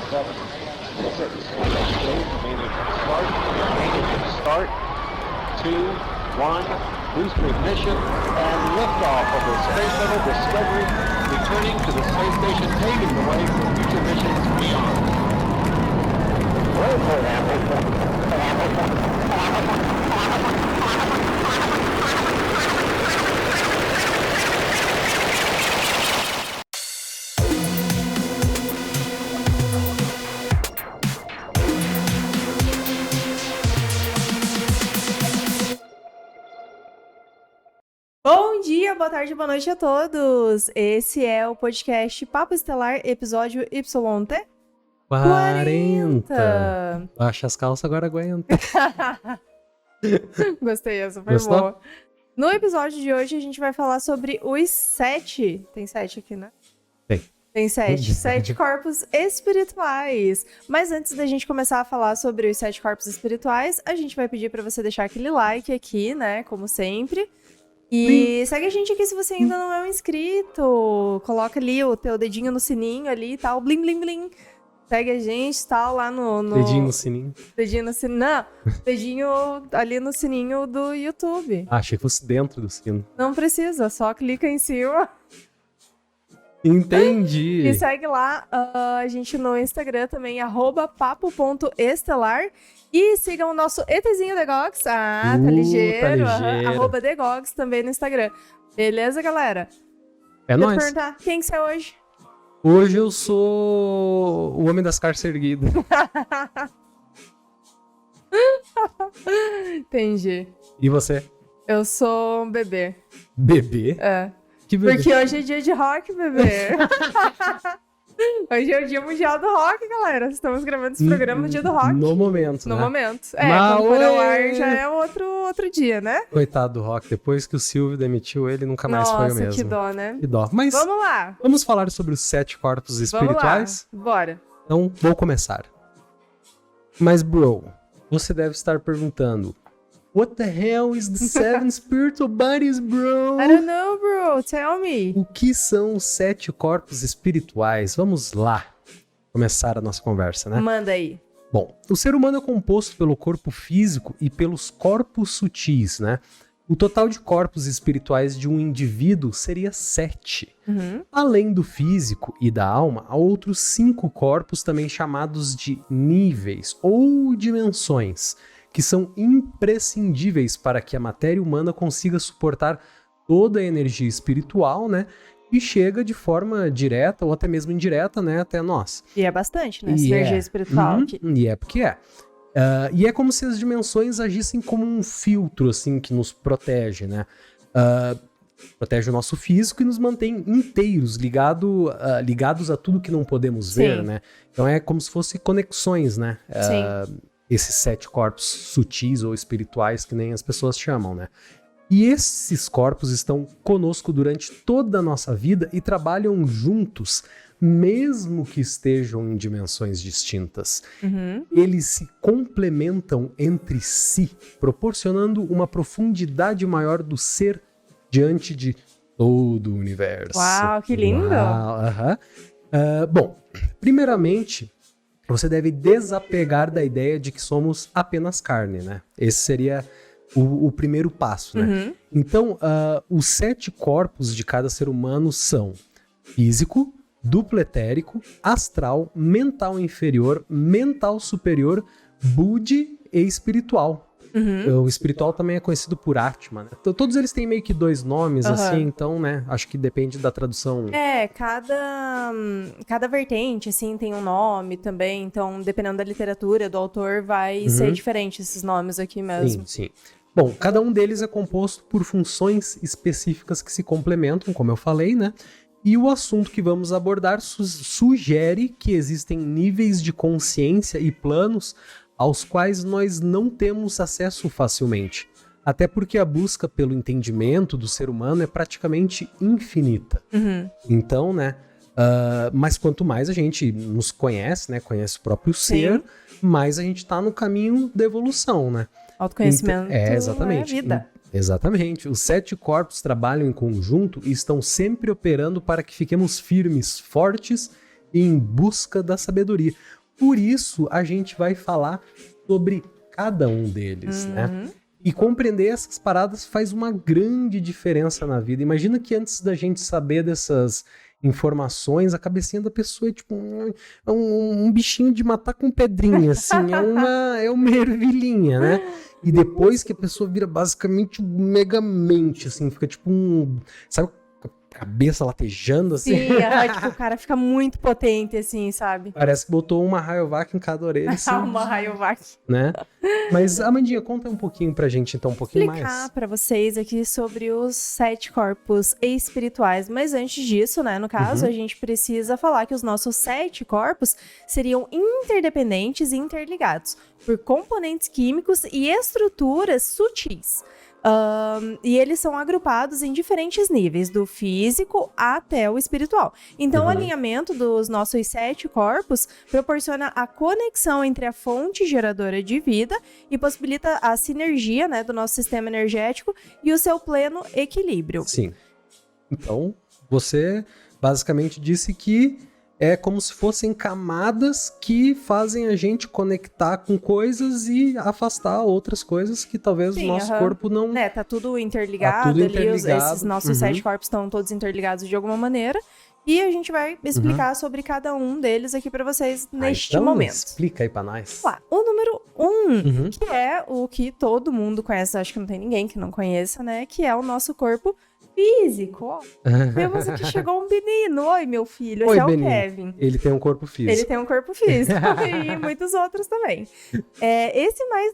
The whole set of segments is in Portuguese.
7, 6, start, 2, 1, booster ignition, and liftoff of the Space Shuttle Discovery, returning to the space station, paving the way for future missions beyond. Bom dia, boa tarde, boa noite a todos! Esse é o podcast Papo Estelar, episódio YT 40. Baixa as calças, agora aguenta. Gostei, essa foi Gostou? boa. No episódio de hoje a gente vai falar sobre os 7... Tem 7 aqui, né? Tem 7. 7 corpos espirituais. Mas antes da gente começar a falar sobre os 7 corpos espirituais, a gente vai pedir pra você deixar aquele like aqui, né? Como sempre. E segue a gente aqui se você ainda não é um inscrito. Coloca ali o teu dedinho no sininho ali e tal. Blim, blim, blim. Segue a gente, tal, lá no... Dedinho no sininho. Dedinho no sininho. Não, dedinho ali no sininho do YouTube. Ah, achei que fosse dentro do sino. Não precisa, só clica em cima. Entendi. E segue lá a gente no Instagram também, @papo.estelar. E sigam o nosso ETzinho Degox. Ah, tá ligeiro. Tá ligeiro. @Degox também no Instagram. Beleza, galera? É Deixa eu nóis. perguntar, quem que você é hoje? Hoje eu sou o homem das carças erguidas. Entendi. E você? Eu sou um bebê. Bebê? É. Que bebê? Porque hoje é dia de rock, bebê. Hoje é o dia mundial do rock, galera. Estamos gravando esse programa no dia do rock. No momento, No né? momento. É, Mas, quando for ao ué. ar já é outro dia, né? Coitado do Rock. Depois que o Silvio demitiu ele, nunca mais foi o mesmo. Nossa, que dó, né? Que dó. Mas Vamos lá. vamos falar sobre os 7 corpos espirituais? Vamos lá. Bora. Então, vou começar. Mas, bro, você deve estar perguntando: What the hell is the 7 spiritual bodies, bro? I don't know, bro. Tell me. O que são os 7 corpos espirituais? Vamos lá começar a nossa conversa, né? Manda aí. Bom, o ser humano é composto pelo corpo físico e pelos corpos sutis, né? O total de corpos espirituais de um indivíduo seria 7. Uhum. Além do físico e da alma, há outros 5 corpos também chamados de níveis ou dimensões, que são imprescindíveis para que a matéria humana consiga suportar toda a energia espiritual, né? E chega de forma direta ou até mesmo indireta, né? Até nós. E é bastante, né? E Sinergia é. espiritual Uhum, aqui. E é porque é. E é como se as dimensões agissem como um filtro, assim, que nos protege, né? Protege o nosso físico e nos mantém inteiros, ligados a tudo que não podemos ver, Sim. né? Então é como se fossem conexões, né? Sim. Esses 7 corpos sutis ou espirituais, que nem as pessoas chamam, né? E esses corpos estão conosco durante toda a nossa vida e trabalham juntos, mesmo que estejam em dimensões distintas. Uhum. Eles se complementam entre si, proporcionando uma profundidade maior do ser diante de todo o universo. Uau, que lindo! Uau, aham. Bom, primeiramente, você deve desapegar da ideia de que somos apenas carne, né? Esse seria o primeiro passo, né? Uhum. Então, os 7 corpos de cada ser humano são físico, duplo etérico, astral, mental inferior, mental superior, budi e espiritual. Uhum. O espiritual também é conhecido por Atma, né? Todos eles têm meio que 2 nomes, Aham. assim, então, né? Acho que depende da tradução. É, cada vertente, assim, tem um nome também. Então, dependendo da literatura, do autor, vai ser diferente esses nomes aqui mesmo. Sim. Bom, cada um deles é composto por funções específicas que se complementam, como eu falei, né? E o assunto que vamos abordar sugere que existem níveis de consciência e planos aos quais nós não temos acesso facilmente. Até porque a busca pelo entendimento do ser humano é praticamente infinita. Uhum. Então, né? Mas quanto mais a gente nos conhece, né? Conhece o próprio ser, mais a gente tá no caminho da evolução, né? Autoconhecimento exatamente. é a vida. Exatamente. Os 7 corpos trabalham em conjunto e estão sempre operando para que fiquemos firmes, fortes em busca da sabedoria. Por isso, a gente vai falar sobre cada um deles, né? E compreender essas paradas faz uma grande diferença na vida. Imagina que antes da gente saber dessas informações, a cabecinha da pessoa é tipo um bichinho de matar com pedrinha, assim, é uma ervilhinha, né? E depois que a pessoa vira basicamente um megamente, assim, fica tipo sabe, cabeça latejando, assim. Sim, tipo, o cara fica muito potente, assim, sabe? Parece que botou uma Rayovac em cada orelha, assim. Uma Rayovac. Né? Mas, Amandinha, conta um pouquinho pra gente, então, um pouquinho mais. Vou explicar pra vocês aqui sobre os 7 corpos espirituais. Mas antes disso, né, no caso, a gente precisa falar que os nossos 7 corpos seriam interdependentes e interligados por componentes químicos e estruturas sutis. E eles são agrupados em diferentes níveis, do físico até o espiritual. Então, o alinhamento dos nossos 7 corpos proporciona a conexão entre a fonte geradora de vida e possibilita a sinergia, né, do nosso sistema energético e o seu pleno equilíbrio. Sim. Então, você basicamente disse que é como se fossem camadas que fazem a gente conectar com coisas e afastar outras coisas que talvez o nosso corpo não... Tá tudo interligado, esses nossos 7 corpos estão todos interligados de alguma maneira. E a gente vai explicar sobre cada um deles aqui pra vocês neste então momento. Explica aí pra nós. O número 1, que é o que todo mundo conhece, acho que não tem ninguém que não conheça, né? Que é o nosso corpo físico. Ó, vemos aqui, chegou um menino. Oi, meu filho. Esse é o Kevin. Ele tem um corpo físico. Ele tem um corpo físico. E muitos outros também. Esse mais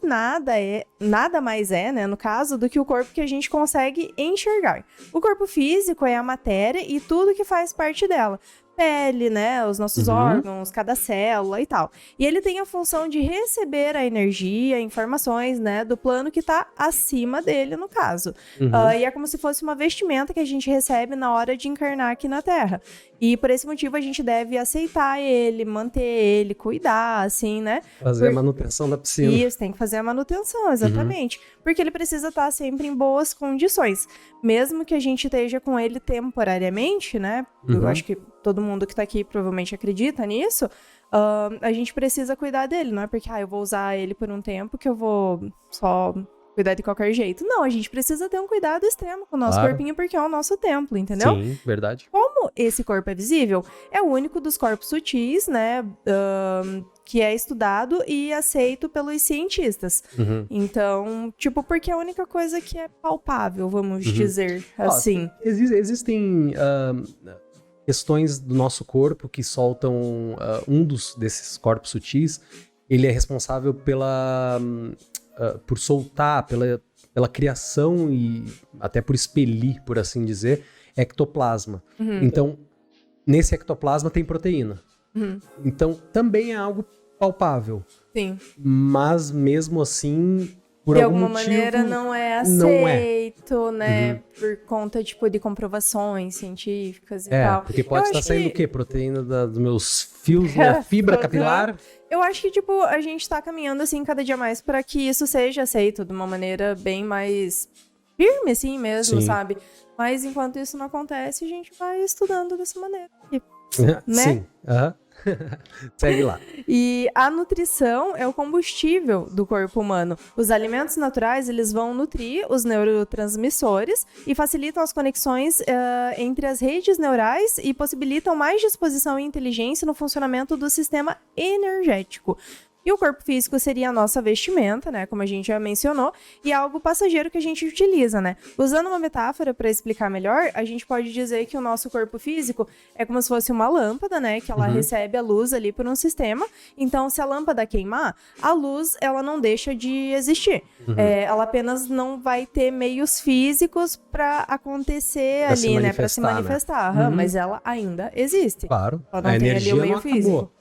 nada mais é, né, no caso, do que o corpo que a gente consegue enxergar. O corpo físico é a matéria e tudo que faz parte dela. Pele, né, os nossos órgãos, cada célula e tal. E ele tem a função de receber a energia, informações, né, do plano que tá acima dele, no caso. E é como se fosse uma vestimenta que a gente recebe na hora de encarnar aqui na Terra. E por esse motivo a gente deve aceitar ele, manter ele, cuidar, assim, né? Fazer a manutenção da piscina. Isso, tem que fazer a manutenção, exatamente. Porque ele precisa estar sempre em boas condições. Mesmo que a gente esteja com ele temporariamente, né? Eu acho que todo mundo que tá aqui provavelmente acredita nisso. A gente precisa cuidar dele, não é porque eu vou usar ele por um tempo que eu vou só cuidar de qualquer jeito. Não, a gente precisa ter um cuidado extremo com o nosso corpinho, porque é o nosso templo, entendeu? Sim, verdade. Como esse corpo é visível, é o único dos corpos sutis, né, que é estudado e aceito pelos cientistas. Então, tipo, porque é a única coisa que é palpável, vamos dizer assim. Existem questões do nosso corpo que soltam desses corpos sutis. Ele é responsável por soltar, pela criação e até por expelir, por assim dizer, ectoplasma. Então, nesse ectoplasma tem proteína. Então, também é algo palpável. Sim. Mas, mesmo assim, por de algum alguma motivo, maneira não é aceito, né? Por conta, tipo, de comprovações científicas e tal. Porque pode estar saindo o quê? Proteína dos meus fios, minha fibra capilar? Eu acho que, tipo, a gente tá caminhando, assim, cada dia mais para que isso seja aceito de uma maneira bem mais firme, assim mesmo, sabe? Mas enquanto isso não acontece, a gente vai estudando dessa maneira. Né? Sim. Segue lá. E a nutrição é o combustível do corpo humano. Os alimentos naturais, eles vão nutrir os neurotransmissores e facilitam as conexões entre as redes neurais e possibilitam mais disposição e inteligência no funcionamento do sistema energético. E o corpo físico seria a nossa vestimenta, né? Como a gente já mencionou, e é algo passageiro que a gente utiliza, né? Usando uma metáfora para explicar melhor, a gente pode dizer que o nosso corpo físico é como se fosse uma lâmpada, né? Que ela recebe a luz ali por um sistema. Então, se a lâmpada queimar, a luz, ela não deixa de existir. Ela apenas não vai ter meios físicos para acontecer ali, né? Para se manifestar. Mas ela ainda existe. Claro. Ela não tem ali o meio físico.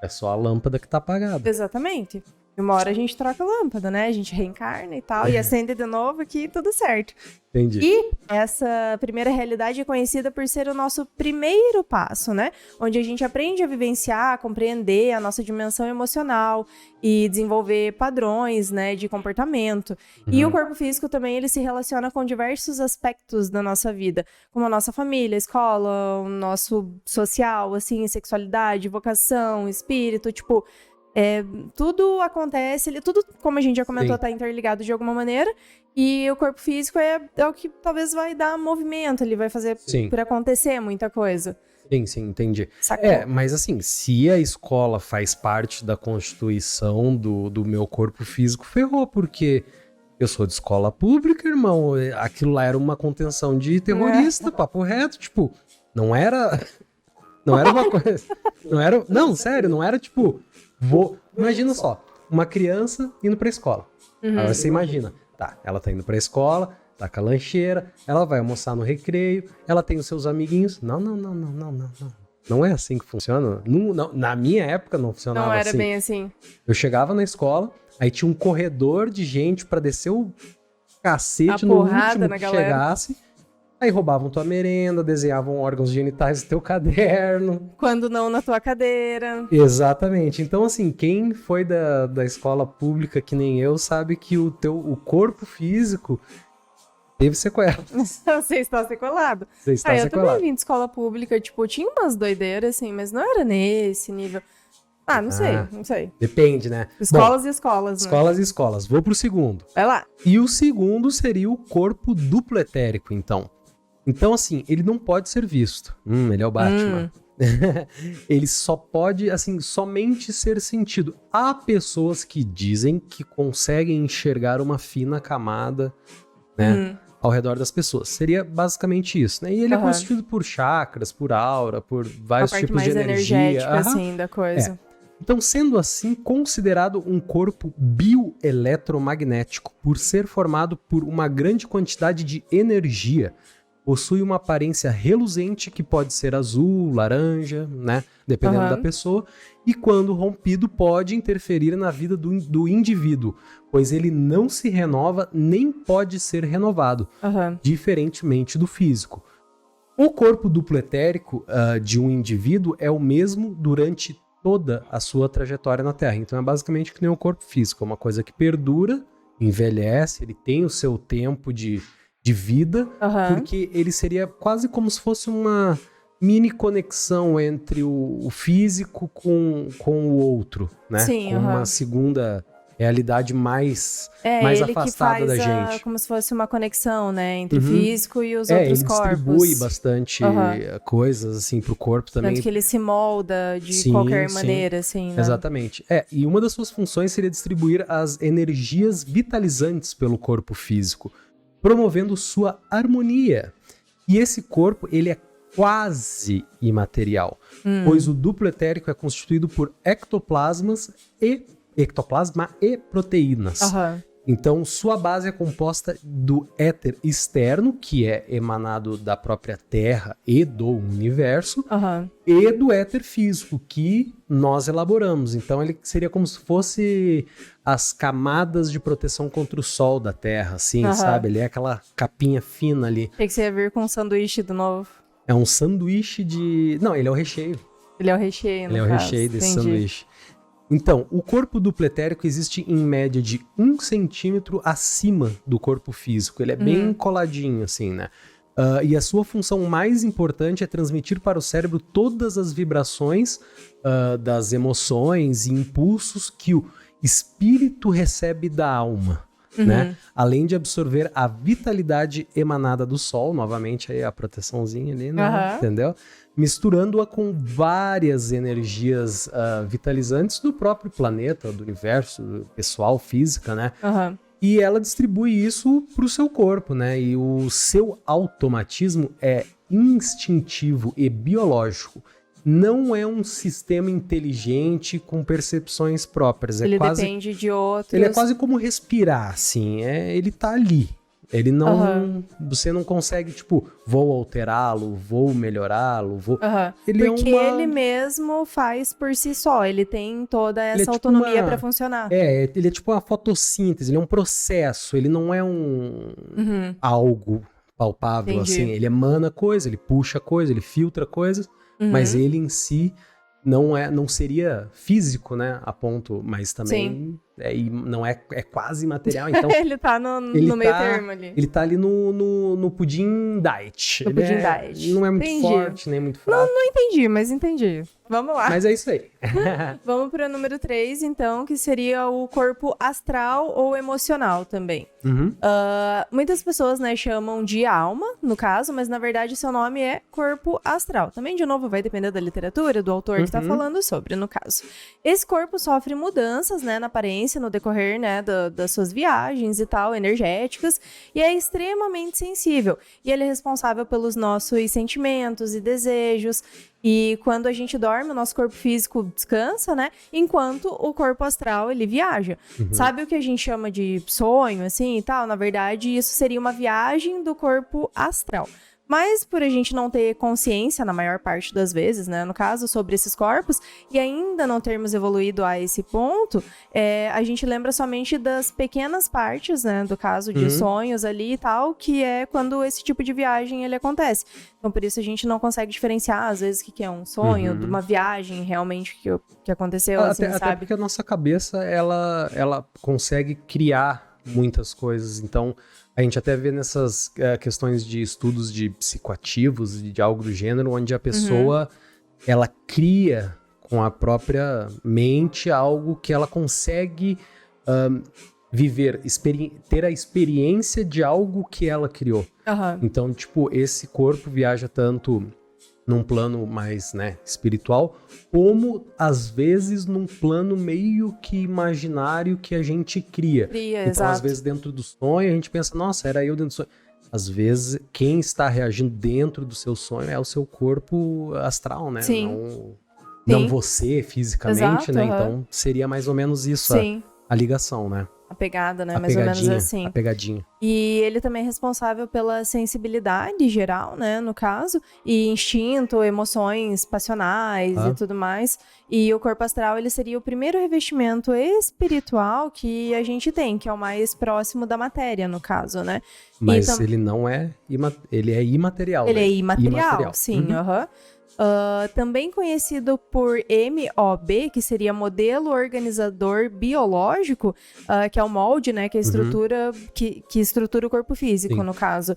É só a lâmpada que tá apagada. Exatamente. E uma hora a gente troca a lâmpada, né? A gente reencarna e tal, e acende de novo aqui, tudo certo. Entendi. E essa primeira realidade é conhecida por ser o nosso primeiro passo, né? Onde a gente aprende a vivenciar, compreender a nossa dimensão emocional e desenvolver padrões, né, de comportamento. E o corpo físico também, ele se relaciona com diversos aspectos da nossa vida, como a nossa família, escola, o nosso social, assim, sexualidade, vocação, espírito, tipo... tudo acontece, tudo, como a gente já comentou, tá interligado de alguma maneira, e o corpo físico é o que talvez vai dar movimento, ele vai fazer por acontecer muita coisa. Sim, entendi. Sacou? Mas assim, se a escola faz parte da constituição do meu corpo físico, ferrou, porque eu sou de escola pública, irmão, aquilo lá era uma contenção de terrorista, papo reto, tipo, não era uma coisa, sério, não era tipo... Imagina só, uma criança indo pra escola. Aí você imagina, tá, ela tá indo pra escola, tá com a lancheira, ela vai almoçar no recreio, ela tem os seus amiguinhos. Não. Não é assim que funciona. Não, na minha época não funcionava assim. Não era bem assim. Eu chegava na escola, aí tinha um corredor de gente pra descer o cacete no último que chegasse. Aí roubavam tua merenda, desenhavam órgãos genitais no teu caderno. Quando não na tua cadeira. Exatamente. Então, assim, quem foi da escola pública que nem eu sabe que o corpo físico teve sequela. Você está sequelado. Eu também vim de escola pública, tipo, tinha umas doideiras, assim, mas não era nesse nível. Não sei. Depende, né? Escolas e escolas, né? Escolas e escolas. Vou pro segundo. Vai lá. E o segundo seria o corpo duplo etérico, então. Então, assim, ele não pode ser visto. Ele é o Batman. Ele só pode, assim, somente ser sentido. Há pessoas que dizem que conseguem enxergar uma fina camada, né, ao redor das pessoas. Seria basicamente isso, né? E ele é constituído por chakras, por aura, por vários tipos de energia. Energética, assim, da coisa. Então, sendo assim, considerado um corpo bioeletromagnético, por ser formado por uma grande quantidade de energia, possui uma aparência reluzente que pode ser azul, laranja, né? Dependendo da pessoa. E quando rompido, pode interferir na vida do indivíduo, pois ele não se renova nem pode ser renovado, diferentemente do físico. O corpo duplo etérico de um indivíduo é o mesmo durante toda a sua trajetória na Terra. Então é basicamente que nem o corpo físico, é uma coisa que perdura, envelhece, ele tem o seu tempo de vida, porque ele seria quase como se fosse uma mini conexão entre o físico com o outro, né? Sim, com uma segunda realidade mais afastada da gente. Como se fosse uma conexão, né? Entre o físico e os outros corpos. Ele distribui bastante coisas, assim, pro corpo também. Tanto que ele se molda de qualquer maneira, assim, né? Exatamente. E uma das suas funções seria distribuir as energias vitalizantes pelo corpo físico, promovendo sua harmonia. E esse corpo, ele é quase imaterial, pois o duplo etérico é constituído por ectoplasma e proteínas. Então, sua base é composta do éter externo, que é emanado da própria Terra e do universo, e do éter físico, que nós elaboramos. Então, ele seria como se fosse as camadas de proteção contra o sol da Terra, assim, sabe? Ele é aquela capinha fina ali. Tem que você ia vir com um sanduíche de novo. É um sanduíche de... Não, ele é o recheio. Ele é o recheio, Ele é o recheio desse sanduíche. Então, o corpo duplo etérico existe em média de 1 centímetro acima do corpo físico. Ele é bem coladinho, assim, né? E a sua função mais importante é transmitir para o cérebro todas as vibrações das emoções e impulsos que o espírito recebe da alma, né? Além de absorver a vitalidade emanada do sol, novamente aí a proteçãozinha ali, né? Entendeu? Misturando-a com várias energias vitalizantes do próprio planeta, do universo, pessoal, física, né? E ela distribui isso para o seu corpo, né? E o seu automatismo é instintivo e biológico. Não é um sistema inteligente com percepções próprias. Ele depende de outros. Ele é quase como respirar, assim. Ele tá ali. Ele não... Você não consegue, tipo, vou alterá-lo, vou melhorá-lo, vou... Ele Porque ele mesmo faz por si só, ele tem toda essa autonomia pra funcionar. Ele é tipo uma fotossíntese, ele é um processo, ele não é algo palpável, assim. Ele emana coisa, ele puxa coisa, ele filtra coisas, mas ele em si não seria físico, né, a ponto, mas também não é quase material, então... Ele tá no meio termo ali. Ele tá ali no pudim diet. No pudim diet. Não é muito forte, nem muito fraco. Não entendi, mas entendi. Vamos lá. Mas é isso aí. Vamos para o número 3, então, que seria o corpo astral ou emocional também. Muitas pessoas, né, chamam de alma, no caso, mas na verdade seu nome é corpo astral. Também, de novo, vai depender da literatura, do autor que tá falando sobre, no caso. Esse corpo sofre mudanças, né, na aparência, no decorrer, né, das suas viagens e tal, energéticas, e é extremamente sensível. E ele é responsável pelos nossos sentimentos e desejos. E quando a gente dorme, o nosso corpo físico descansa, né? Enquanto o corpo astral, ele viaja. Sabe o que a gente chama de sonho, assim, e tal? Na verdade, isso seria uma viagem do corpo astral. Mas por a gente não ter consciência, na maior parte das vezes, né, no caso, sobre esses corpos, e ainda não termos evoluído a esse ponto, a gente lembra somente das pequenas partes, né, do caso de sonhos ali e tal, que é quando esse tipo de viagem ele acontece. Então, por isso a gente não consegue diferenciar, às vezes, o que é um sonho, de uma viagem realmente que aconteceu, assim, sabe? Até porque a nossa cabeça, ela consegue criar muitas coisas, então... A gente até vê nessas questões de estudos de psicoativos e de algo do gênero, onde a pessoa, ela cria com a própria mente algo que ela consegue viver, ter a experiência de algo que ela criou. Então, tipo, esse corpo viaja tanto num plano mais, né, espiritual, como, às vezes, num plano meio que imaginário que a gente cria. Então, exato. Às vezes, dentro do sonho, a gente pensa, nossa, era eu dentro do sonho. Às vezes, quem está reagindo dentro do seu sonho é o seu corpo astral, né? Não você, fisicamente, exato, né? Então, seria mais ou menos isso a ligação, né? A pegada, né? Mais ou menos assim. A pegadinha. E ele também é responsável pela sensibilidade geral, né? No caso. E instinto, emoções passionais e tudo mais. E o corpo astral, ele seria o primeiro revestimento espiritual que a gente tem, que é o mais próximo da matéria, no caso, né? Mas ele não é... Ele é imaterial, Ele né? é imaterial, sim. Também conhecido por MOB, que seria modelo organizador biológico, que é o molde, né, que é a estrutura, que estrutura o corpo físico, no caso.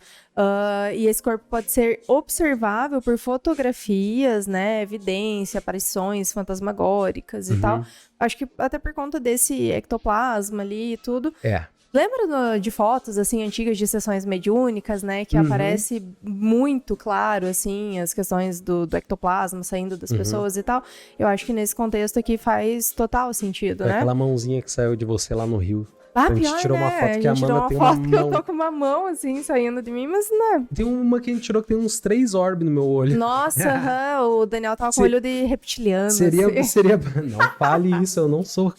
E esse corpo pode ser observável por fotografias, né, evidência, aparições fantasmagóricas e tal. Acho que até por conta desse ectoplasma ali e tudo. Lembra de fotos, assim, antigas de sessões mediúnicas, né? Que aparece muito claro, assim, as questões do ectoplasma saindo das pessoas e tal. Eu acho que nesse contexto aqui faz total sentido, né? Aquela mãozinha que saiu de você lá no Rio. Ah, a gente pior, tirou uma né? foto que a Amanda tem uma foto que eu mão. tô com uma mão, assim, saindo de mim, mas não. Tem uma que a gente tirou que tem uns 3 orbes no meu olho. Nossa, o Daniel tava com olho de reptiliano. Seria... assim. Não fale isso, eu não sou...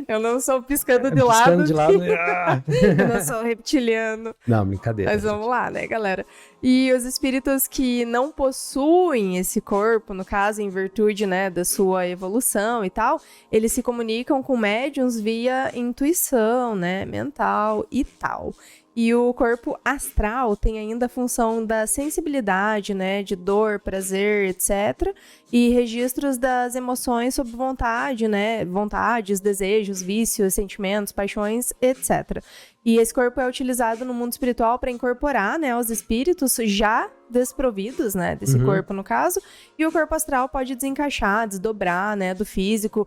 Eu não sou piscando de lado. Piscando de lado. Eu não sou reptiliano. Não, brincadeira. Mas vamos lá, né, galera? E os espíritos que não possuem esse corpo, no caso, em virtude, né, da sua evolução e tal, eles se comunicam com médiuns via intuição, né, mental e tal. E o corpo astral tem ainda a função da sensibilidade, né, de dor, prazer, etc. E registros das emoções sob vontade, né, vontades, desejos, vícios, sentimentos, paixões, etc. E esse corpo é utilizado no mundo espiritual para incorporar, né, os espíritos já desprovidos, né, desse corpo, no caso. E o corpo astral pode desencaixar, desdobrar, né, do físico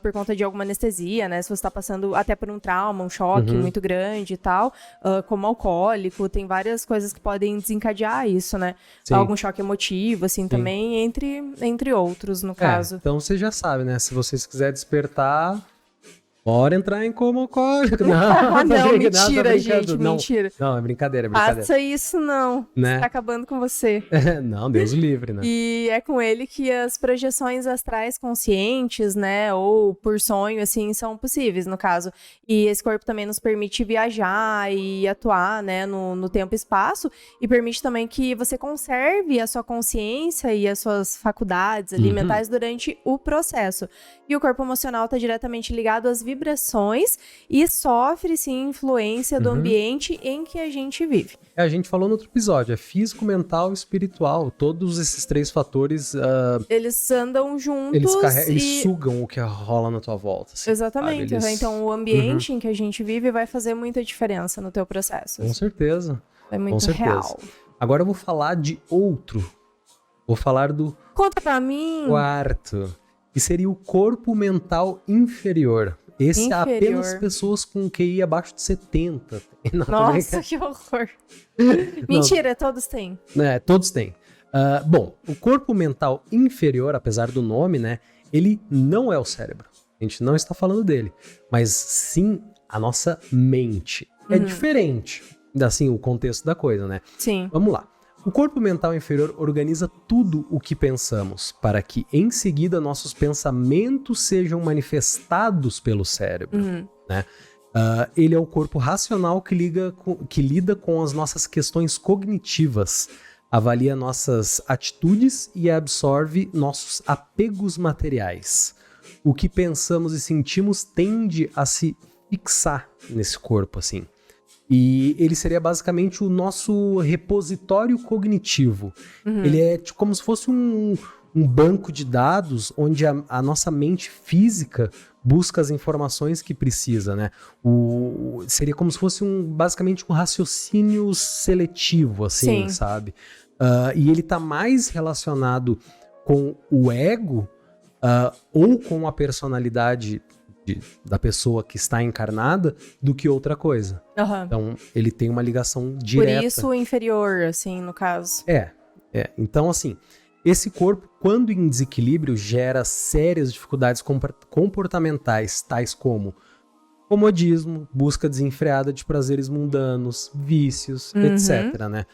por conta de alguma anestesia, né, se você está passando até por um trauma, um choque muito grande e tal, como alcoólico, tem várias coisas que podem desencadear isso, né. Sim. Algum choque emotivo, assim, também, entre outros, no caso. Então você já sabe, né, se vocês quiserem despertar... Bora entrar em coma alcoólico. Não, mentira, gente, mentira. Não, é brincadeira, Faça isso não, né? Tá acabando com você. Não, Deus o livre, né? E é com ele que as projeções astrais conscientes, né, ou por sonho, assim, são possíveis, no caso. E esse corpo também nos permite viajar e atuar, né, no tempo e espaço, e permite também que você conserve a sua consciência e as suas faculdades ali, mentais durante o processo. E o corpo emocional está diretamente ligado às vibrações e sofre, sim, influência do ambiente em que a gente vive. A gente falou no outro episódio, é físico, mental e espiritual. Todos esses três fatores... eles andam juntos eles sugam o que rola na tua volta. Assim, exatamente. Então, o ambiente em que a gente vive vai fazer muita diferença no teu processo. Com certeza. É muito real. Agora eu vou falar de outro. Vou falar do... Conta pra mim. Quarto. Que seria o corpo mental inferior. Esse é apenas pessoas com QI abaixo de 70. Nossa, que horror. Mentira, todos têm. Todos têm. Bom, o corpo mental inferior, apesar do nome, né? Ele não é o cérebro. A gente não está falando dele. Mas sim a nossa mente. É diferente, assim, o contexto da coisa, né? Sim. Vamos lá. O corpo mental inferior organiza tudo o que pensamos, para que, em seguida, nossos pensamentos sejam manifestados pelo cérebro, né? Ele é o corpo racional que lida com as nossas questões cognitivas, avalia nossas atitudes e absorve nossos apegos materiais. O que pensamos e sentimos tende a se fixar nesse corpo, assim. E ele seria basicamente o nosso repositório cognitivo. Ele é como se fosse um banco de dados onde a nossa mente física busca as informações que precisa, né? Seria como se fosse basicamente um raciocínio seletivo, assim, sabe? E ele tá mais relacionado com o ego ou com a personalidade da pessoa que está encarnada do que outra coisa. Então, ele tem uma ligação direta. Por isso, inferior, assim, no caso. Então, assim, esse corpo, quando em desequilíbrio, gera sérias dificuldades comportamentais, tais como comodismo, busca desenfreada de prazeres mundanos, vícios, etc., né?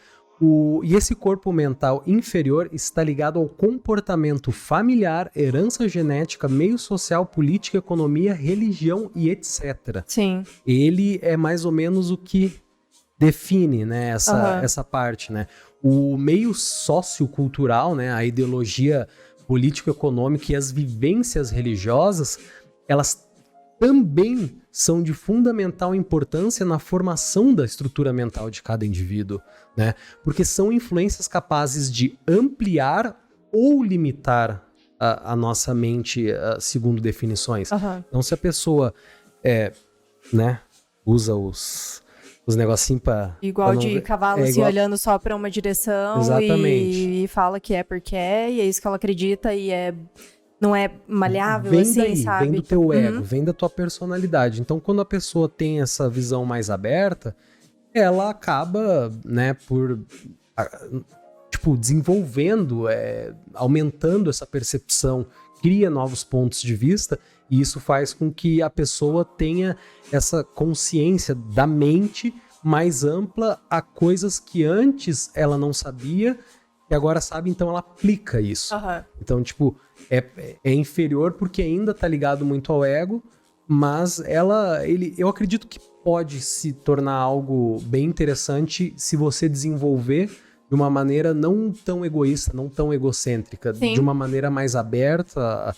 E esse corpo mental inferior está ligado ao comportamento familiar, herança genética, meio social, política, economia, religião e etc. Sim. Ele é mais ou menos o que define, né, essa parte, né? O meio sociocultural, né, a ideologia político-econômica e as vivências religiosas, elas também são de fundamental importância na formação da estrutura mental de cada indivíduo, né? Porque são influências capazes de ampliar ou limitar a nossa mente, segundo definições. Então, se a pessoa né, usa os negocinhos pra... Igual pra de cavalo, assim, olhando só pra uma direção. Exatamente. E fala que é porque é, e é isso que ela acredita, e não é maleável, vem assim, daí, sabe? Vem do teu ego, vem da tua personalidade. Então, quando a pessoa tem essa visão mais aberta, ela acaba, né, por... tipo, desenvolvendo, aumentando essa percepção, cria novos pontos de vista, e isso faz com que a pessoa tenha essa consciência da mente mais ampla a coisas que antes ela não sabia e agora sabe, então ela aplica isso. Então, tipo, é inferior porque ainda tá ligado muito ao ego, mas eu acredito que pode se tornar algo bem interessante se você desenvolver de uma maneira não tão egoísta, não tão egocêntrica, de uma maneira mais aberta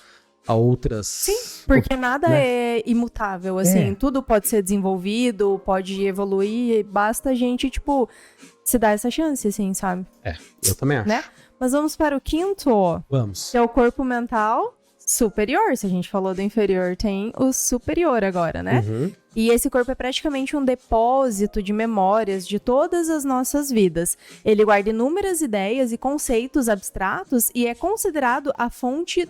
a outras... Sim, porque nada é imutável, assim, tudo pode ser desenvolvido, pode evoluir, basta a gente, tipo, se dar essa chance, assim, sabe? Eu também acho. Né? Mas vamos para o quinto, Vamos. Que é o corpo mental superior. Se a gente falou do inferior, tem o superior agora, né? E esse corpo é praticamente um depósito de memórias de todas as nossas vidas. Ele guarda inúmeras ideias e conceitos abstratos e é considerado a fonte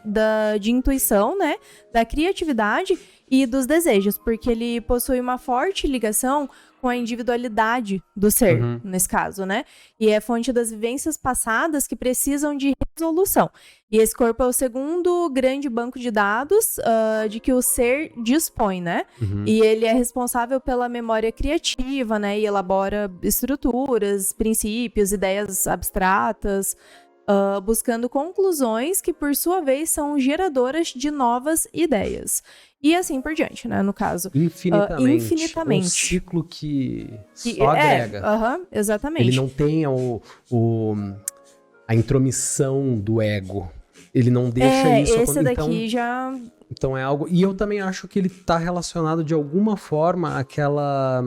de intuição, né? Da criatividade e dos desejos, porque ele possui uma forte ligação com a individualidade do ser, nesse caso, né? E é fonte das vivências passadas que precisam de resolução. E esse corpo é o segundo grande banco de dados de que o ser dispõe, né? E ele é responsável pela memória criativa, né? E elabora estruturas, princípios, ideias abstratas, buscando conclusões que, por sua vez, são geradoras de novas ideias. E assim por diante, né, no caso. Infinitamente. Um ciclo que só agrega. Exatamente. Ele não tem a intromissão do ego. Ele não deixa isso... Esse daqui já... Então é algo... E eu também acho que ele tá relacionado de alguma forma àquela...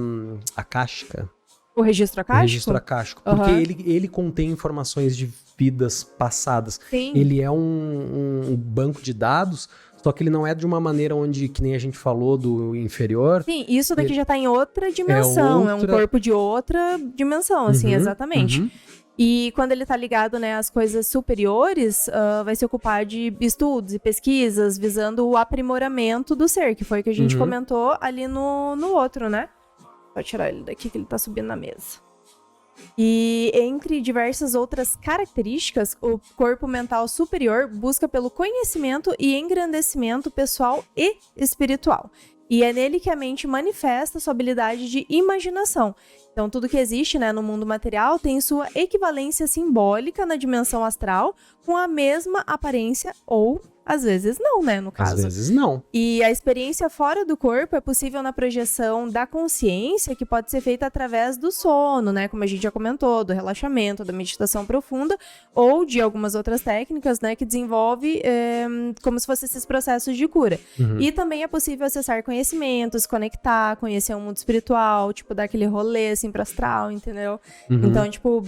akáshica. O registro akáshico? O registro akáshico. Porque ele contém informações de vidas passadas. Sim. Ele é um banco de dados, só que ele não é de uma maneira onde, que nem a gente falou do inferior. Sim, isso daqui já tá em outra dimensão. É um corpo de outra dimensão, assim, exatamente. E quando ele tá ligado, né, às coisas superiores, vai se ocupar de estudos e pesquisas visando o aprimoramento do ser, que foi o que a gente comentou ali no outro, né? Vou tirar ele daqui que ele tá subindo na mesa. E entre diversas outras características, o corpo mental superior busca pelo conhecimento e engrandecimento pessoal e espiritual. E é nele que a mente manifesta sua habilidade de imaginação. Então, tudo que existe, né, no mundo material tem sua equivalência simbólica na dimensão astral, com a mesma aparência ou, às vezes, não, né, no caso. Às vezes não. E a experiência fora do corpo é possível na projeção da consciência, que pode ser feita através do sono, né, como a gente já comentou, do relaxamento, da meditação profunda, ou de algumas outras técnicas, né, que desenvolve como se fossem esses processos de cura. E também é possível acessar conhecimentos, conectar, conhecer o mundo espiritual, tipo, dar aquele rolê, assim, pro astral, entendeu? Então, tipo...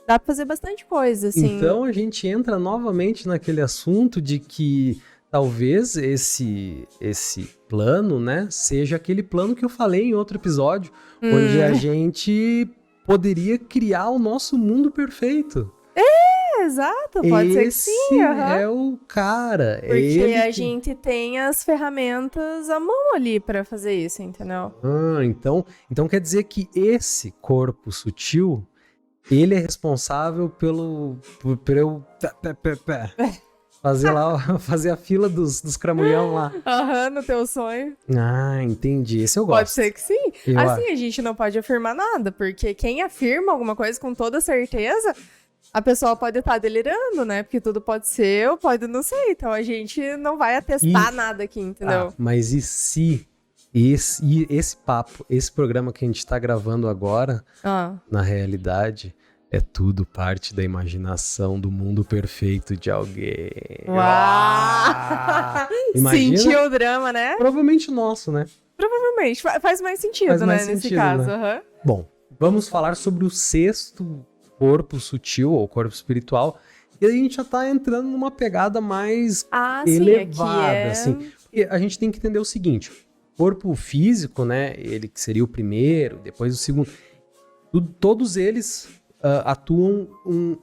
dá pra fazer bastante coisa, assim. Então a gente entra novamente naquele assunto de que talvez esse plano, né, seja aquele plano que eu falei em outro episódio, onde a gente poderia criar o nosso mundo perfeito. Exato, pode ser que sim. É o cara. Porque a gente tem as ferramentas à mão ali pra fazer isso, entendeu? Então quer dizer que esse corpo sutil, ele é responsável pelo fazer a fila dos cramulhão lá. No teu sonho. Entendi. Esse eu gosto. Pode ser que sim. A gente não pode afirmar nada, porque quem afirma alguma coisa com toda certeza, a pessoa pode estar delirando, né? Porque tudo pode ser ou pode não ser. Então a gente não vai atestar nada aqui, entendeu? Mas e se esse papo, esse programa que a gente tá gravando agora, na realidade, é tudo parte da imaginação do mundo perfeito de alguém. Uau! Imagina? Sentiu o drama, né? Provavelmente nosso, né? Provavelmente. Faz mais sentido, nesse caso. Né? Bom, vamos falar sobre o sexto corpo sutil, ou corpo espiritual. E a gente já tá entrando numa pegada mais elevada, assim. Porque a gente tem que entender o seguinte: corpo físico, né? Ele que seria o primeiro, depois o segundo. Todos eles atuam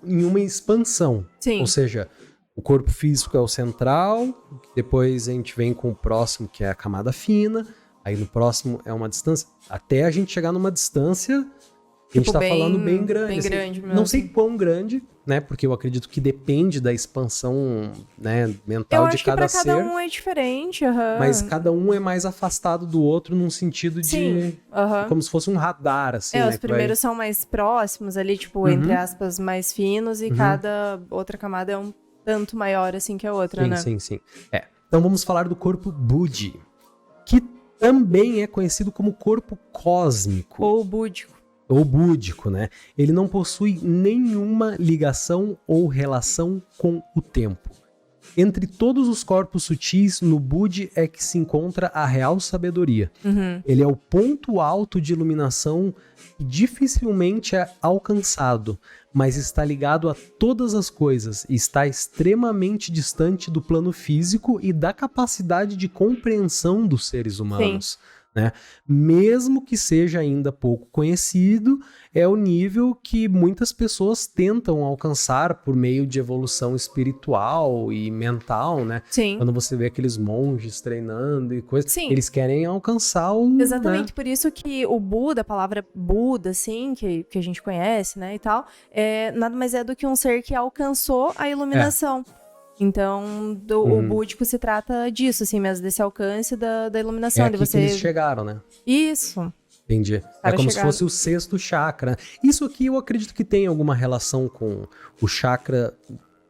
em uma expansão. Sim. Ou seja, o corpo físico é o central, depois a gente vem com o próximo, que é a camada fina, aí no próximo é uma distância, até a gente chegar numa distância que a gente tá falando bem grande. Bem assim, grande mesmo. Não sei quão grande, né? Porque eu acredito que depende da expansão, né, mental de cada ser. Eu acho que pra cada um é diferente. Mas cada um é mais afastado do outro num sentido de... como se fosse um radar, assim, né? Os primeiros são mais próximos ali, tipo, entre aspas, mais finos. E cada outra camada é um tanto maior, assim, que a outra, né? Sim. Então vamos falar do corpo Budi, que também é conhecido como corpo cósmico. Ou búdico. Ou búdico, né? Ele não possui nenhuma ligação ou relação com o tempo. Entre todos os corpos sutis, no Budi é que se encontra a real sabedoria. Ele é o ponto alto de iluminação que dificilmente é alcançado, mas está ligado a todas as coisas e está extremamente distante do plano físico e da capacidade de compreensão dos seres humanos. né? Mesmo que seja ainda pouco conhecido, é o nível que muitas pessoas tentam alcançar por meio de evolução espiritual e mental, né? Sim. Quando você vê aqueles monges treinando e coisas, Sim. eles querem alcançar o... Exatamente, né? por isso que o Buda, a palavra Buda, assim, que a gente conhece, né, e tal, nada mais é do que um ser que alcançou a iluminação. Então, o búdico se trata disso, assim, mesmo, desse alcance da iluminação. É aqui de você... que eles chegaram, né? Isso. Entendi. É como se fosse o sexto chakra. Isso aqui eu acredito que tem alguma relação com o chakra,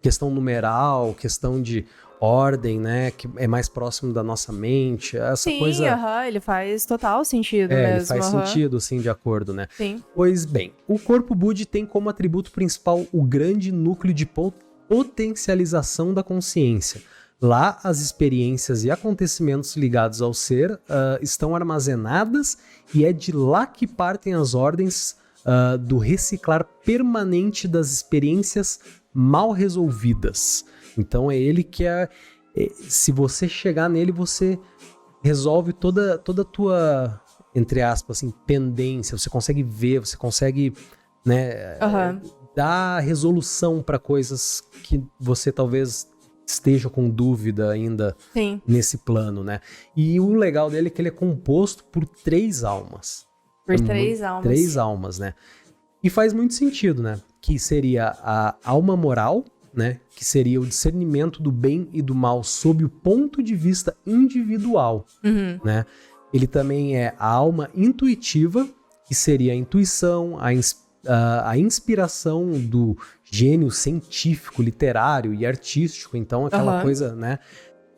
questão numeral, questão de ordem, né? Que é mais próximo da nossa mente. Essa coisa... Sim, ele faz total sentido mesmo. Ele faz sentido, sim, de acordo, né? Sim. Pois bem, o corpo Budi tem como atributo principal o grande núcleo de potencialização da consciência. Lá, as experiências e acontecimentos ligados ao ser estão armazenadas e é de lá que partem as ordens do reciclar permanente das experiências mal resolvidas. Então é ele que se você chegar nele, você resolve toda a tua, entre aspas, assim, pendência. Você consegue ver, você consegue, né, dar resolução para coisas que você talvez esteja com dúvida ainda nesse plano, né? E o legal dele é que ele é composto por 3 almas. Por 3 almas. 3 almas, né? E faz muito sentido, né? Que seria a alma moral, né? Que seria o discernimento do bem e do mal sob o ponto de vista individual, né? Ele também é a alma intuitiva, que seria a intuição, a inspiração do gênio científico, literário e artístico, então aquela coisa, né?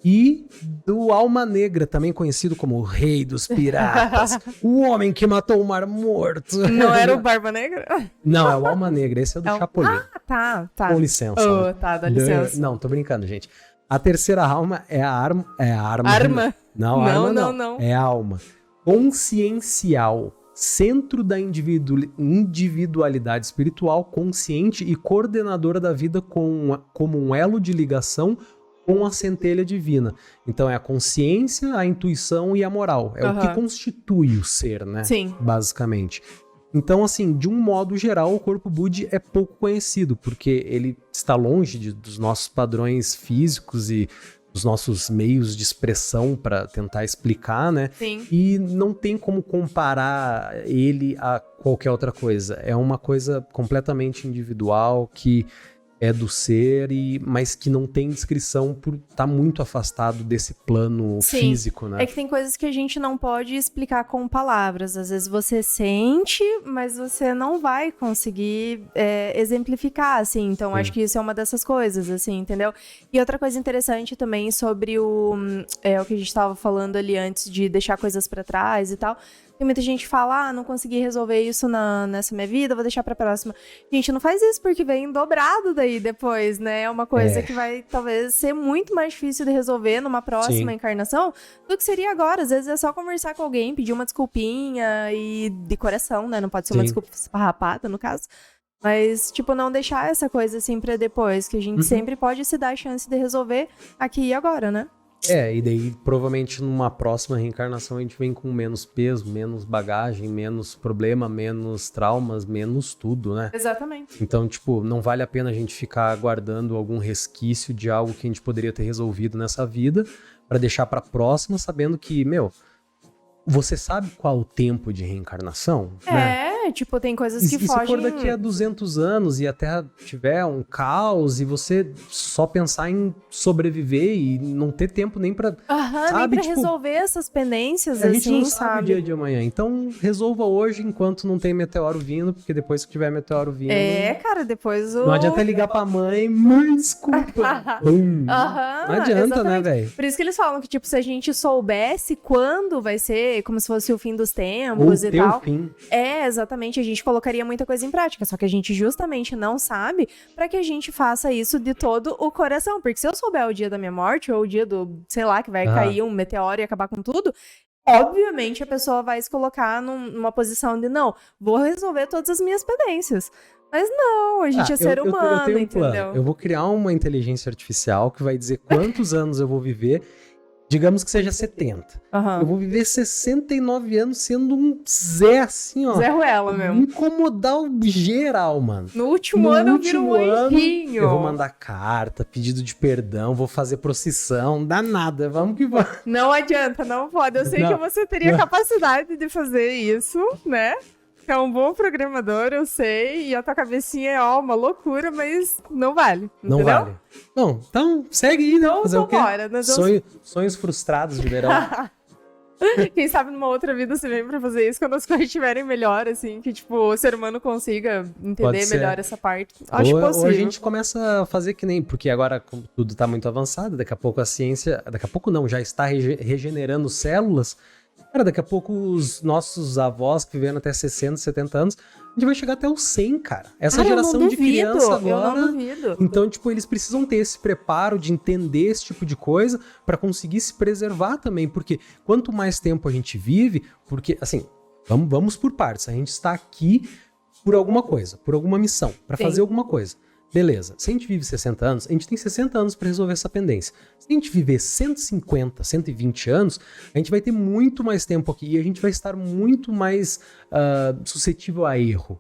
E do Alma Negra, também conhecido como o Rei dos Piratas, o homem que matou o Mar Morto. Não era o Barba Negra? Não, é o Alma Negra, esse é do Chapolin. Ah, tá. Com licença. Né? Tá, dá licença. Não, tô brincando, gente. A terceira alma é a arma. Arma? Não, arma não. É a alma consciencial, centro da individualidade espiritual, consciente e coordenadora da vida como um elo de ligação com a centelha divina. Então é a consciência, a intuição e a moral. É o que constitui o ser, né? Sim. Basicamente. Então, assim, de um modo geral, o corpo Budi é pouco conhecido, porque ele está longe dos nossos padrões físicos e dos nossos meios de expressão para tentar explicar, né? Sim. E não tem como comparar ele a qualquer outra coisa. É uma coisa completamente individual, que é do ser, mas que não tem descrição por estar muito afastado desse plano físico, né? É que tem coisas que a gente não pode explicar com palavras. Às vezes você sente, mas você não vai conseguir exemplificar, assim. Então, acho que isso é uma dessas coisas, assim, entendeu? E outra coisa interessante também sobre o que a gente estava falando ali antes de deixar coisas pra trás e tal. Tem muita gente que fala, não consegui resolver isso nessa minha vida, vou deixar pra próxima. Gente, não faz isso, porque vem dobrado daí depois, né? É uma coisa que vai, talvez, ser muito mais difícil de resolver numa próxima encarnação do que seria agora. Às vezes é só conversar com alguém, pedir uma desculpinha e de coração, né? Não pode ser uma desculpa esfarrapada, no caso. Mas, tipo, não deixar essa coisa assim pra depois, que a gente sempre pode se dar a chance de resolver aqui e agora, né? E daí provavelmente numa próxima reencarnação a gente vem com menos peso, menos bagagem, menos problema, menos traumas, menos tudo, né? Exatamente. Então, tipo, não vale a pena a gente ficar guardando algum resquício de algo que a gente poderia ter resolvido nessa vida pra deixar pra próxima, sabendo que, você sabe qual o tempo de reencarnação? Né? Tipo, tem coisas que fogem... E se for daqui a 200 anos e a Terra tiver um caos e você só pensar em sobreviver e não ter tempo nem pra... nem pra resolver essas pendências, a gente não sabe o dia de amanhã. Então, resolva hoje enquanto não tem meteoro vindo, porque depois que tiver meteoro vindo... cara, depois Não adianta ligar pra mãe desculpa. Não adianta, exatamente. Né, velho? Por isso que eles falam que, tipo, se a gente soubesse quando vai ser, como se fosse o fim dos tempos e tal... Fim. Exatamente, a gente colocaria muita coisa em prática, só que a gente justamente não sabe pra que a gente faça isso de todo o coração, porque se eu souber o dia da minha morte, ou o dia do, sei lá, que vai cair um meteoro e acabar com tudo, obviamente a pessoa vai se colocar numa posição de, não, vou resolver todas as minhas pendências. Mas não, a gente é ser humano, eu tenho um entendeu? plano. Eu vou criar uma inteligência artificial que vai dizer quantos anos eu vou viver Digamos que seja 70. Uhum. Eu vou viver 69 anos sendo um Zé, assim, ó. Zé Ruela mesmo. Incomodar o geral, mano. No último ano eu viro um anjinho. Eu vou mandar carta, pedido de perdão, vou fazer procissão, não dá nada, vamos que vamos. Não adianta, não pode. Eu sei que você teria capacidade de fazer isso, né? É um bom programador, eu sei, e a tua cabecinha é, uma loucura, mas não vale, entendeu? Não vale. Bom, então segue aí, né? Então, fazer o quê? Sonhos frustrados de verão. Quem sabe numa outra vida você vem pra fazer isso quando as coisas estiverem melhor, assim, que, tipo, o ser humano consiga entender melhor essa parte. Acho possível. Ou a gente começa a fazer que nem, porque agora como tudo tá muito avançado, daqui a pouco a ciência, daqui a pouco não, já está regenerando células. Cara, daqui a pouco os nossos avós que viveram até 60, 70 anos, a gente vai chegar até os 100, cara. Essa geração de criança agora... Eu não duvido. Então, tipo, eles precisam ter esse preparo de entender esse tipo de coisa pra conseguir se preservar também, porque quanto mais tempo a gente vive, porque, assim, vamos por partes. A gente está aqui por alguma coisa, por alguma missão, pra fazer alguma coisa. Beleza, se a gente vive 60 anos, a gente tem 60 anos para resolver essa pendência. Se a gente viver 150, 120 anos, a gente vai ter muito mais tempo aqui e a gente vai estar muito mais suscetível a erro.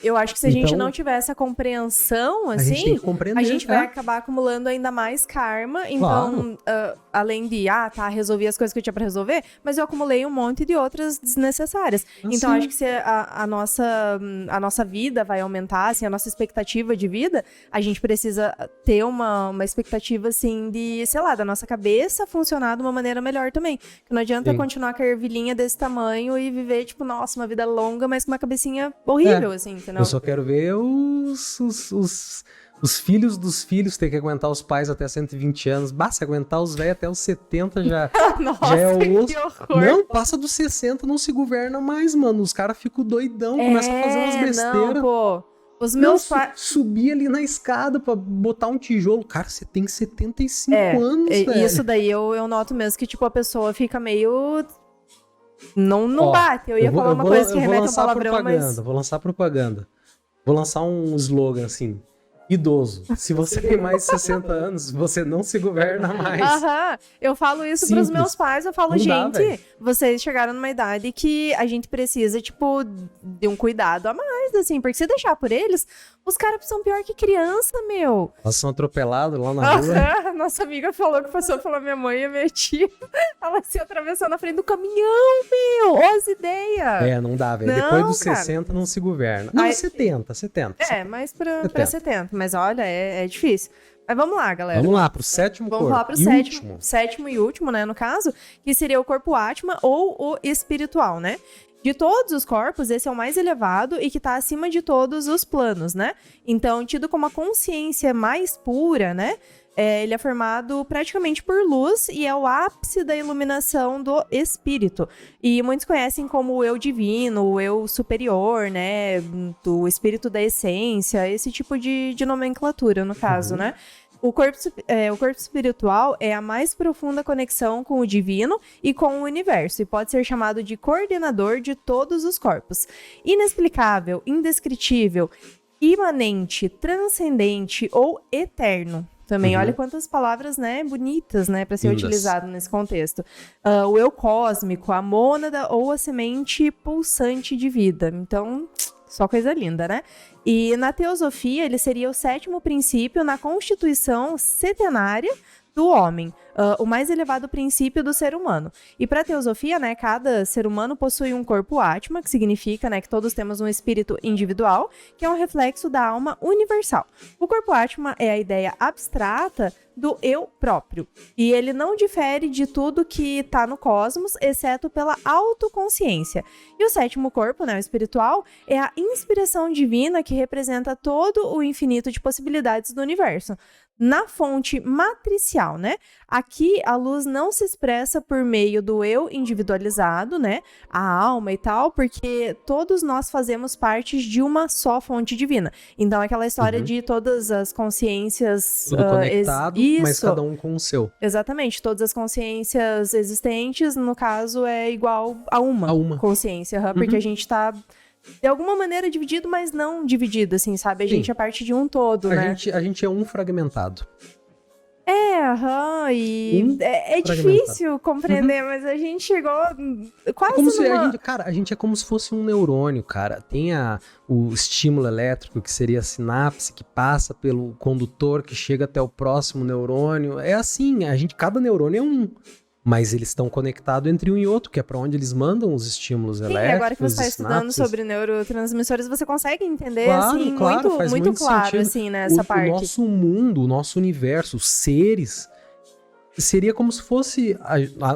Eu acho que se a gente não tiver essa compreensão, assim, a gente tem que compreender, a gente vai acabar acumulando ainda mais karma. Então, além de, resolvi as coisas que eu tinha pra resolver, mas eu acumulei um monte de outras desnecessárias. Então, acho que se a nossa vida vai aumentar, assim, a nossa expectativa de vida, a gente precisa ter uma expectativa, assim, de, sei lá, da nossa cabeça funcionar de uma maneira melhor também. Que não adianta continuar com a ervilhinha desse tamanho e viver, tipo, nossa, uma vida longa, mas com uma cabecinha horrível, assim, entendeu? Eu só quero ver os filhos dos filhos ter que aguentar os pais até 120 anos. Basta aguentar os velhos até os 70 já. Nossa, já é o osso. Que horror. Não, passa dos 60, não se governa mais, mano. Os caras ficam doidão, começam a fazer umas besteiras. Não, pô. Os meus pais... Subir ali na escada pra botar um tijolo. Cara, você tem 75 anos, velho. Isso daí eu noto mesmo que, tipo, a pessoa fica meio... Não bate. Eu ia falar uma coisa que remete a um palavrão, mas... Vou lançar propaganda. Vou lançar um slogan, assim. Idoso. Se você tem mais de 60 anos, você não se governa mais. Eu falo isso pros meus pais. Eu falo, vocês chegaram numa idade que a gente precisa, tipo, de um cuidado a mais, assim. Porque se deixar por eles, os caras são pior que criança, meu. Elas são atropelados lá na rua. Nossa amiga falou que passou pela minha mãe e a minha tia. Ela se atravessou na frente do caminhão, meu. Olha as ideias. Não dá, velho. Depois dos 60 não se governa. Não, 70. Mais pra 70. Mas olha, é difícil. Mas vamos lá, galera. Vamos lá, pro sétimo corpo. Vamos lá pro sétimo e último, né, no caso, que seria o corpo Atma ou o espiritual, né? De todos os corpos, esse é o mais elevado e que tá acima de todos os planos, né? Então, tido como a consciência mais pura, né? Ele é formado praticamente por luz e é o ápice da iluminação do espírito. E muitos conhecem como o eu divino, o eu superior, né? Do espírito da essência, esse tipo de nomenclatura, no caso, né? O corpo espiritual é a mais profunda conexão com o divino e com o universo, e pode ser chamado de coordenador de todos os corpos. Inexplicável, indescritível, imanente, transcendente ou eterno. Também, olha quantas palavras, né, bonitas, né, para ser utilizado nesse contexto. O eu cósmico, a mônada ou a semente pulsante de vida. Então, só coisa linda, né? E na teosofia, ele seria o sétimo princípio na constituição setenária do homem, o mais elevado princípio do ser humano. E para a teosofia, né, cada ser humano possui um corpo Atma, que significa, né, que todos temos um espírito individual, que é um reflexo da alma universal. O corpo Atma é a ideia abstrata do eu próprio. E ele não difere de tudo que está no cosmos, exceto pela autoconsciência. E o sétimo corpo, né, o espiritual, é a inspiração divina que representa todo o infinito de possibilidades do universo. Na fonte matricial, né? Aqui a luz não se expressa por meio do eu individualizado, né? A alma e tal, porque todos nós fazemos parte de uma só fonte divina. Então, aquela história de todas as consciências... Tudo conectado, mas cada um com o seu. Exatamente. Todas as consciências existentes, no caso, é igual a uma consciência, porque a gente tá... de alguma maneira dividido, mas não dividido, assim, sabe? A gente é parte de um todo, né? A gente é um fragmentado. E é difícil compreender, mas a gente chegou quase a gente é como se fosse um neurônio, cara. Tem o estímulo elétrico, que seria a sinapse, que passa pelo condutor, que chega até o próximo neurônio. É assim, cada neurônio é um. Mas eles estão conectados entre um e outro, que é para onde eles mandam os estímulos elétricos. E agora que você está estudando sobre neurotransmissores, você consegue entender, faz muito claro, sentido. assim, nessa parte. O nosso mundo, o nosso universo, os seres, seria como se fosse...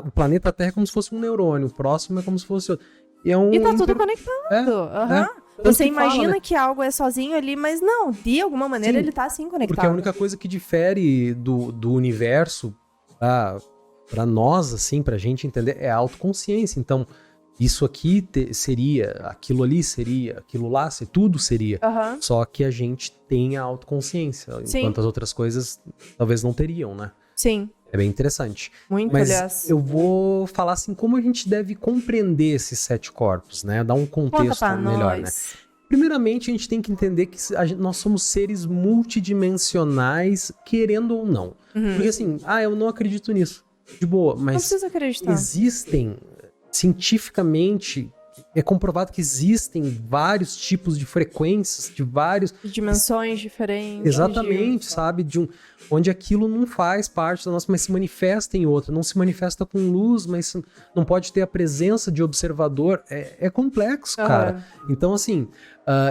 o planeta Terra é como se fosse um neurônio, o próximo é como se fosse outro. E tá tudo conectado. Você imagina que algo é sozinho ali, mas não, de alguma maneira ele tá assim conectado. Porque a única coisa que difere do universo... Para nós, assim, pra gente entender, é a autoconsciência. Então, isso aqui seria, aquilo ali seria, aquilo lá, tudo seria. Só que a gente tem a autoconsciência, enquanto as outras coisas talvez não teriam, né? Sim. É bem interessante. Muito, Mas aliás. eu vou falar, assim, como a gente deve compreender esses 7 corpos, né? Dar um contexto melhor, né? Primeiramente, a gente tem que entender que nós somos seres multidimensionais, querendo ou não. Porque assim, eu não acredito nisso. De boa, mas não precisa acreditar. Existem, cientificamente, é comprovado que existem vários tipos de frequências, de vários... dimensões diferentes. Exatamente, sabe? Onde aquilo não faz parte da nossa, mas se manifesta em outra. Não se manifesta com luz, mas não pode ter a presença de observador. É complexo, cara. Então, assim,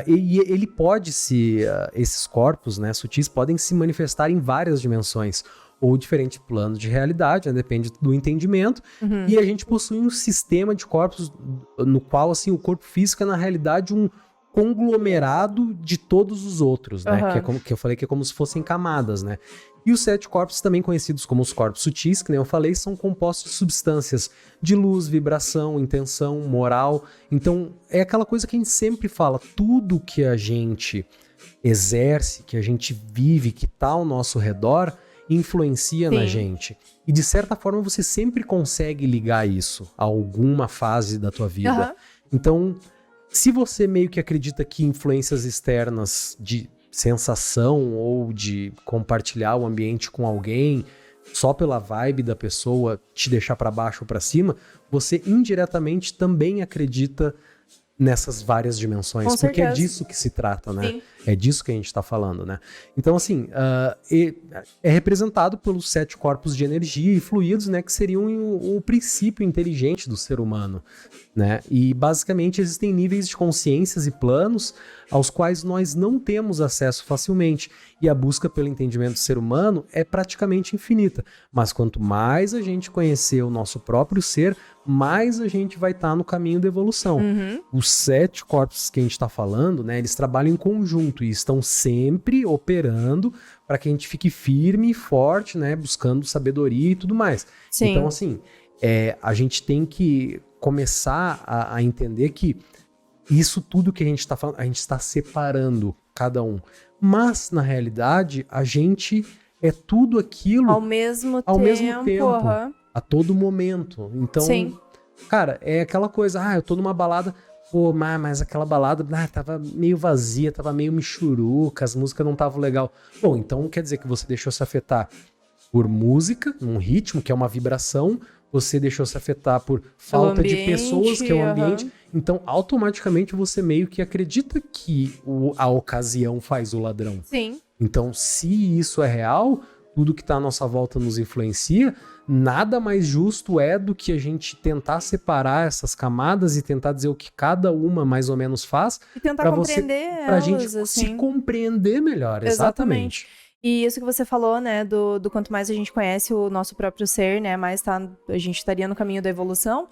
ele pode esses corpos, né, sutis, podem se manifestar em várias dimensões. Ou diferentes planos de realidade, né? Depende do entendimento. E a gente possui um sistema de corpos no qual, assim, o corpo físico é, na realidade, um conglomerado de todos os outros, né? Que eu falei que é como se fossem camadas, né? E os 7 corpos, também conhecidos como os corpos sutis, que nem eu falei, são compostos de substâncias de luz, vibração, intenção, moral. Então, é aquela coisa que a gente sempre fala, tudo que a gente exerce, que a gente vive, que está ao nosso redor, influencia na gente. E de certa forma você sempre consegue ligar isso a alguma fase da tua vida. Então, se você meio que acredita que influências externas de sensação ou de compartilhar o ambiente com alguém só pela vibe da pessoa te deixar para baixo ou para cima, você indiretamente também acredita nessas várias dimensões, com porque certeza. É disso que se trata, né? Sim. É disso que a gente está falando, né? Então, assim, é representado pelos 7 corpos de energia e fluidos, né? Que seriam o princípio inteligente do ser humano, né? E, basicamente, existem níveis de consciências e planos aos quais nós não temos acesso facilmente. E a busca pelo entendimento do ser humano é praticamente infinita. Mas quanto mais a gente conhecer o nosso próprio ser, mais a gente vai estar no caminho da evolução. Os 7 corpos que a gente está falando, né, eles trabalham em conjunto e estão sempre operando para que a gente fique firme e forte, né, buscando sabedoria e tudo mais. Sim. Então, assim, a gente tem que começar a entender que isso tudo que a gente está falando, a gente está separando cada um. Mas, na realidade, a gente é tudo aquilo ao mesmo tempo. A todo momento. Então, cara, é aquela coisa, eu tô numa balada, pô, mas aquela balada tava meio vazia, tava meio michuruca, as músicas não estavam legal. Bom, então quer dizer que você deixou se afetar por música, um ritmo, que é uma vibração, você deixou se afetar por falta de pessoas, que é o ambiente. Então, automaticamente, você meio que acredita que a ocasião faz o ladrão. Sim. Então, se isso é real, tudo que tá à nossa volta nos influencia, nada mais justo é do que a gente tentar separar essas camadas e tentar dizer o que cada uma mais ou menos faz. E tentar compreender pra gente se compreender melhor. Exatamente. E isso que você falou, né, do quanto mais a gente conhece o nosso próprio ser, né, mais a gente estaria no caminho da evolução.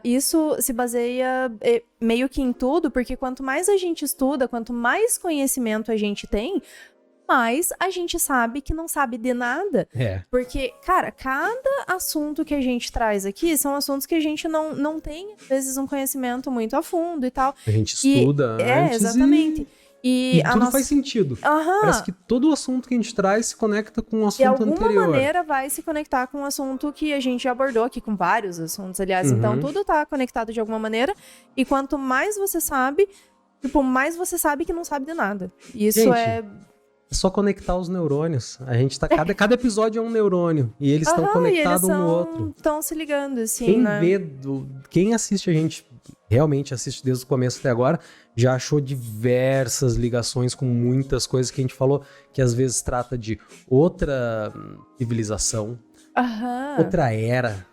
Isso se baseia meio que em tudo, porque quanto mais a gente estuda, quanto mais conhecimento a gente tem, mais a gente sabe que não sabe de nada. Porque, cara, cada assunto que a gente traz aqui são assuntos que a gente não tem, às vezes, um conhecimento muito a fundo e tal. A gente estuda antes exatamente. E tudo faz sentido. Parece que todo o assunto que a gente traz se conecta com o assunto anterior. De alguma maneira vai se conectar com um assunto que a gente já abordou aqui, com vários assuntos, aliás. Então, tudo tá conectado de alguma maneira. E quanto mais você sabe, mais você sabe que não sabe de nada. Isso É só conectar os neurônios. A gente tá... Cada episódio é um neurônio. E eles estão conectados um no outro. Estão se ligando, assim, Quem assiste a gente, realmente assiste desde o começo até agora, já achou diversas ligações com muitas coisas que a gente falou, que às vezes trata de outra civilização, outra era,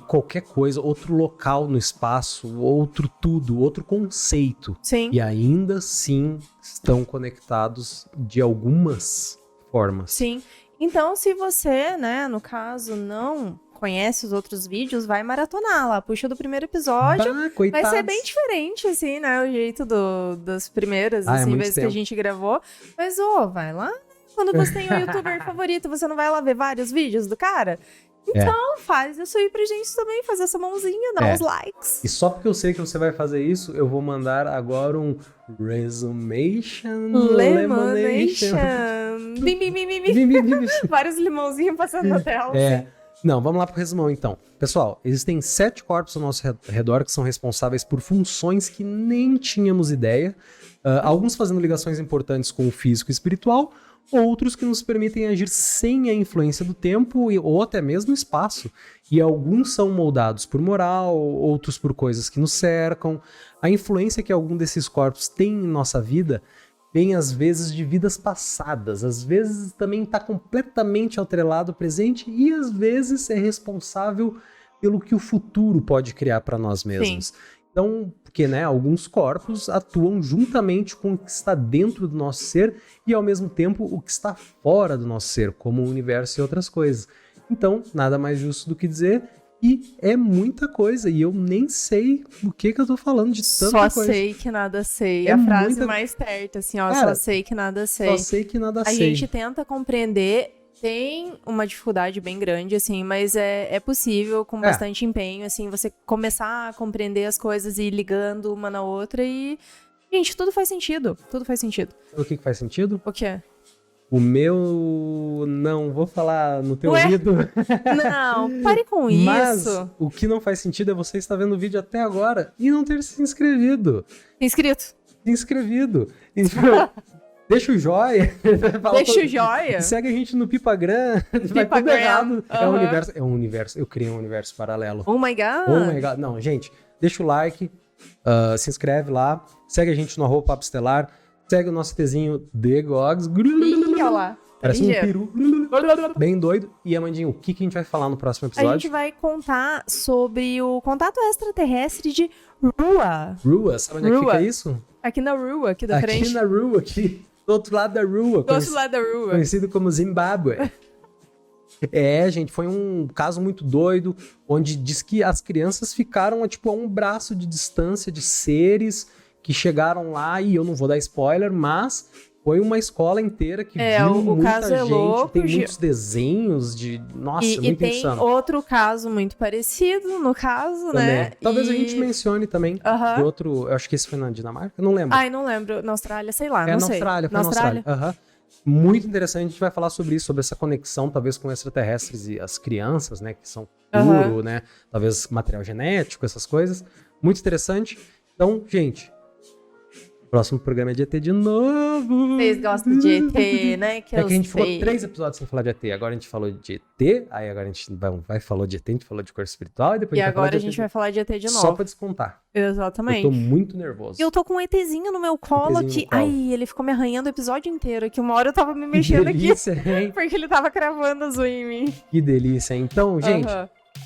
qualquer coisa, outro local no espaço, outro tudo, outro conceito. Sim. E ainda assim estão conectados de algumas formas. Sim. Então, se você, né, no caso, não conhece os outros vídeos, vai maratonar lá, puxa do primeiro episódio. Vai ser bem diferente, assim, né, o jeito das primeiras, assim, vezes que a gente gravou. Mas, vai lá, quando você tem um youtuber favorito, você não vai lá ver vários vídeos do cara? Então, faz isso aí pra gente também, fazer essa mãozinha, dar uns likes. E só porque eu sei que você vai fazer isso, eu vou mandar agora um Lemonation. Vários limãozinhos passando na tela. Não, vamos lá pro resumão então. Pessoal, existem 7 corpos ao nosso redor que são responsáveis por funções que nem tínhamos ideia. Alguns fazendo ligações importantes com o físico e espiritual, outros que nos permitem agir sem a influência do tempo ou até mesmo espaço. E alguns são moldados por moral, outros por coisas que nos cercam. A influência que algum desses corpos tem em nossa vida vem às vezes de vidas passadas, às vezes também está completamente atrelado ao presente e às vezes é responsável pelo que o futuro pode criar para nós mesmos. Sim. Então, porque alguns corpos atuam juntamente com o que está dentro do nosso ser e ao mesmo tempo o que está fora do nosso ser, como o universo e outras coisas. Então, nada mais justo do que dizer, e é muita coisa, e eu nem sei o que eu tô falando de tanta coisa. Só sei que nada sei. A frase mais certa, assim, Cara, só sei que nada sei. Só sei que nada sei. A gente tenta compreender, tem uma dificuldade bem grande, assim, mas é possível, com bastante empenho, assim, você começar a compreender as coisas e ir ligando uma na outra e... Gente, tudo faz sentido. Tudo faz sentido. O que faz sentido? O quê? O meu... Não, vou falar no teu ouvido. Não, pare com isso. Mas o que não faz sentido é você estar vendo o vídeo até agora e não ter se inscrevido. Inscrevido. Então, deixa o joia. Deixa o joia. Segue a gente no Pipagram. Vai tudo errado. É um universo. Eu criei um universo paralelo. Oh my God. Não, gente, deixa o like. Se inscreve lá. Segue a gente no @Papo Estelar. Segue o nosso Tzinho The Gogs. Olha lá. Parece um peru. Bem doido. E, Amandinho, o que a gente vai falar no próximo episódio? A gente vai contar sobre o contato extraterrestre de Rua. Rua? Sabe onde é que fica isso? Aqui na Rua, aqui da frente. Aqui na Rua, aqui. Do outro lado da Rua. Conhecido como Zimbábue. Gente, foi um caso muito doido, onde diz que as crianças ficaram a um braço de distância de seres que chegaram lá, e eu não vou dar spoiler, mas foi uma escola inteira que viu muita gente, louco, tem muitos desenhos de... Nossa, muito insano. E tem outro caso muito parecido, no caso, também, né? Talvez a gente mencione também de outro... Eu acho que esse foi na Dinamarca, não lembro. Não lembro. Na Austrália, sei lá, não sei. Foi na Austrália. Muito interessante, a gente vai falar sobre isso, sobre essa conexão, talvez, com extraterrestres e as crianças, né, que são puro, né? Talvez material genético, essas coisas. Muito interessante. Então, gente... Próximo programa é de ET de novo. Vocês gostam de ET, né? Que a gente ficou 3 episódios sem falar de ET. Agora a gente falou de ET, aí agora a gente falou de ET, a gente falou de corpo espiritual e depois agora a gente vai falar de ET de novo. Só pra descontar. Exatamente. Eu tô muito nervoso. Eu tô com um ETzinho no meu colo que... Ai, ele ficou me arranhando o episódio inteiro, que uma hora eu tava me mexendo delícia, aqui. Hein? Porque ele tava cravando as unhas em mim. Que delícia, hein? Então, gente...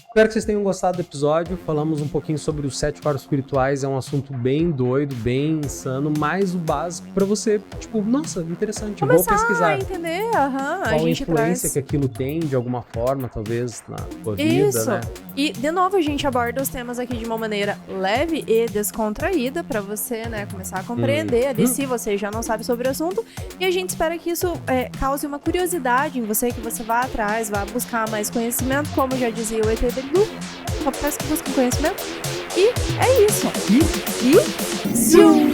Espero que vocês tenham gostado do episódio. Falamos um pouquinho sobre os 7 corpos espirituais. É um assunto bem doido, bem insano, mas o básico pra você, nossa, interessante. Começar vou pesquisar. A entender, qual a influência que aquilo tem, de alguma forma, talvez, na sua vida, né? E, de novo, a gente aborda os temas aqui de uma maneira leve e descontraída pra você, né, começar a compreender ali, se você já não sabe sobre o assunto. E a gente espera que isso cause uma curiosidade em você, que você vá atrás, vá buscar mais conhecimento, como já dizia o ET só peço que busquem conhecimento. E é isso. E? Zoom!